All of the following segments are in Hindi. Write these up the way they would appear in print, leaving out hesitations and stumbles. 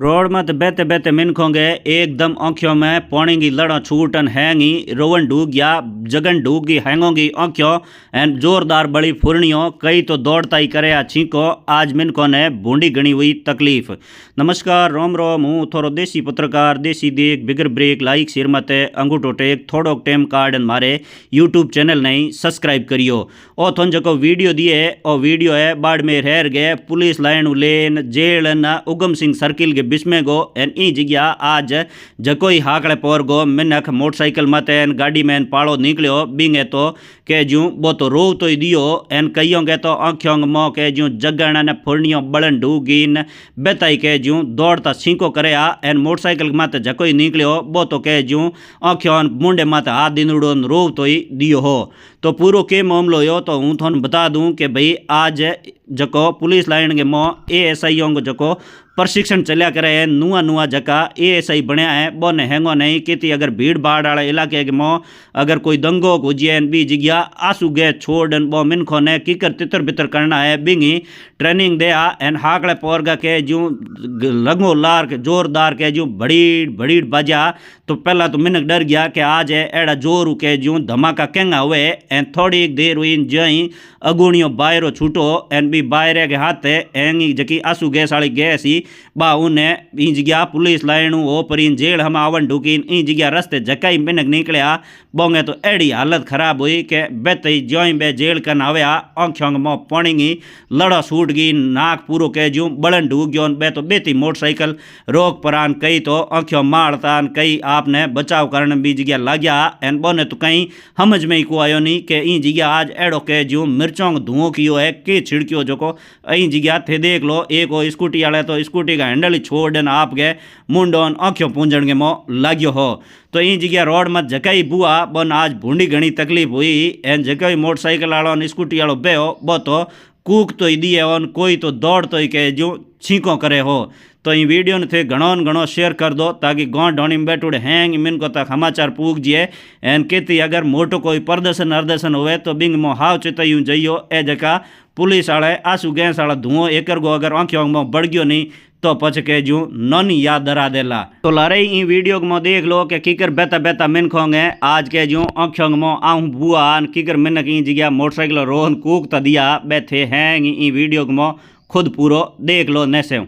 रोड मत बेते बेते मिनखोंगे एकदम आँखों में पानी की लड़ा छूटन हैंगी रोवन डूग या जगन डूग की हैंगोंगी आँखों एन जोरदार बड़ी फुरनियों कई तो दौड़ता ही करे छींको आज मिनकों ने बूंदी गणी हुई तकलीफ। नमस्कार रोम रोम हूँ थोड़ो देसी पत्रकार देसी देख बिगर ब्रेक लाइक शेयर मते अंगूठो टेक थोड़ो टेम कार्ड मारे यूट्यूब चैनल नहीं सब्सक्राइब करियो। ओ थोन जको वीडियो दिए ओ वीडियो है बाड़मेर हेर गए पुलिस लाइन लेन जेल न उगम सिंह सर्किल के बिस्मे गो एन ई जगह आज जको ही हाकड़े पोर गो मिनख मोटरसाइकिल मत एन गाड़ी में पाड़ो निकलो बिंगे तो के जूं वो तो रो तो ही दियो एन कईयों के तो आँखों मो के जूं जगण ने फुरनियों बड़न डूगीन बेताई के जूं दौड़ता छींको करे एन मोटरसाइकिल मत जको ही निकलो वो तो के जूं आँखों मुंडे मत हाथ दिनुड़ो रो तो ही दियो हो। तो पूरो के मामलो यो तो हूँ थोन बता दूं कि भाई आज जको पुलिस लाइन के मो ASI को जको प्रशिक्षण चलिया करे है नुआ नुआ जका ASI बनया है वो ने हैंगो नहीं कि अगर भीड़ भाड़ वाले इलाके के मो अगर कोई दंगो गुजियन भी जिग्या आंसू गए छोड़न वो मिनखो ने किकर तितर बितर करना है बिंगी ट्रेनिंग दे एन हाकड़े पोरगा के जूं लगो लार के जोरदार के जूं बड़ी बड़ी बजा तो पहला तो मिनक डर गया कि आज है एड़ा जोर के जूं धमाका केंगा हुए एन थोड़ी देर हुई जई अगुणियों बायरो छूटो एन भी बायरे के हाथ एंगी जकी आंसू गैस वाली गैस ही बा उन्हें इन जगह पुलिस लाइन ओ पर इन जेल हम आवन ढुकीन इन जगह रस्ते जकाई मिनक निकलिया बोंगे तो एड़ी हालत खराब हुई के बेतई ज्यों बे जेल कन आव्या आँखों मो पौणीगी लड़ा सूट गई नाक पूरो के जूं बड़न ढूक गयो बे तो बेती मोटरसाइकिल रोक परान कई तो आँखों मारतान कई आपने बचाव करने भी जगह लाग्या एन बोने तो कहीं समझ में ही को आयो नहीं के इन जगह आज एड़ो के जूं मिर्चों धुओं कियो है के छिड़कियो जो को इन जगह थे देख लो एक वो स्कूटी वाले तो स्कूटी का हैंडल ही छोड़ देना आप गए मुंडोन आँखों पूंजन के मो लाग्यो हो। तो इन जगह रोड मत जकई बुआ बन आज भूडी घनी तकलीफ हुई एन जकई मोटरसाइकिल वालों स्कूटी वालों बेहो वो तो कूक तो ही दिए ओन कोई तो दौड़ तो ही के जो छींको करे हो। तो ये वीडियो ने थे घणो शेयर कर दो ताकि गाँव ढोनी में बैठुड़े हैंग मिन को तक समाचार पूग जिए एन केती अगर मोटो कोई प्रदर्शन अर्दर्शन हुए तो बिंग मो हाव चितयू जइयो ए जका पुलिस वाले आंसू गैस वाला धुओं एकर गो अगर आँखों में बढ़ गयो नहीं तो पछ के जू नौनी याद डरा देला। तो लारे ई वीडियो में देख लो कि किकर बेता बेता मिन खोंगे आज के जू आँखों में आऊँ बुआ किकर मिनक ई जगह मोटरसाइकिल रोहन कूक त दिया बैठे हैंग ई वीडियो में खुद पूरो देख लो नैसे।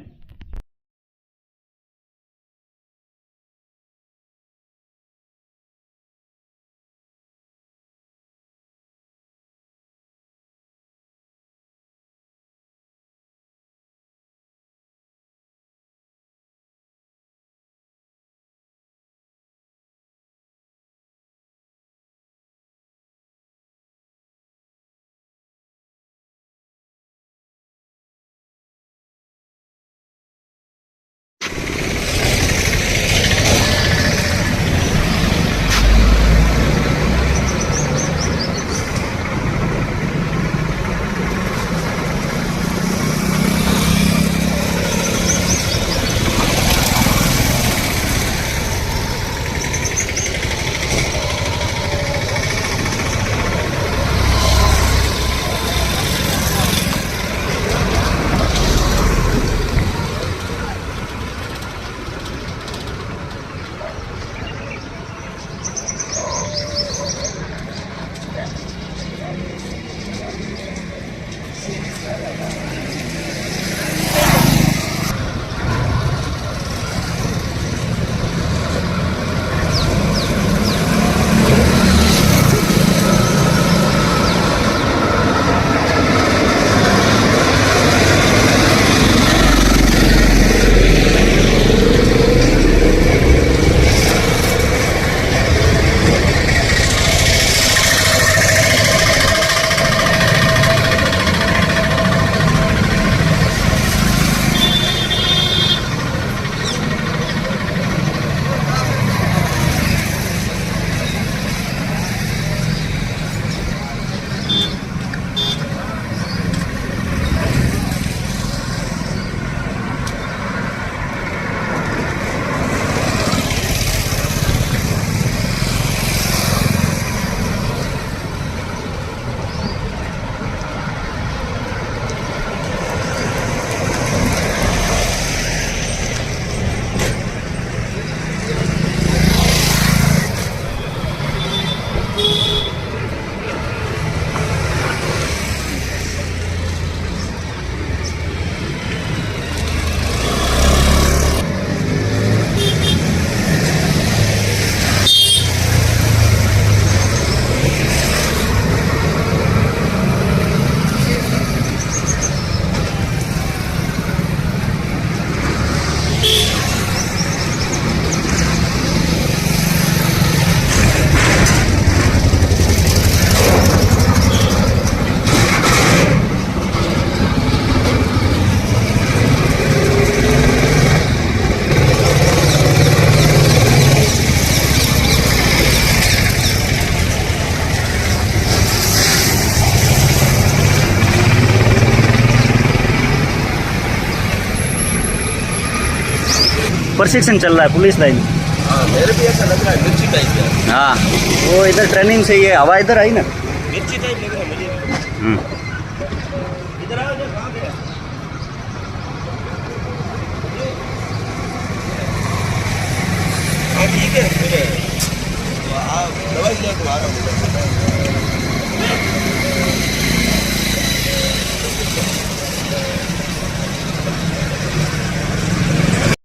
प्रशिक्षण चल रहा है पुलिस लाइन। हाँ मेरे भी ऐसा लग रहा है, मिर्ची टाइप है। हाँ वो इधर ट्रेनिंग से ये हवा इधर आई ना, मिर्ची टाइप लग रहा है मुझे। इधर आओ, इधर कहाँ पे? हाँ ठीक है, फिर आप दवाई ले तो आ रहा हूँ।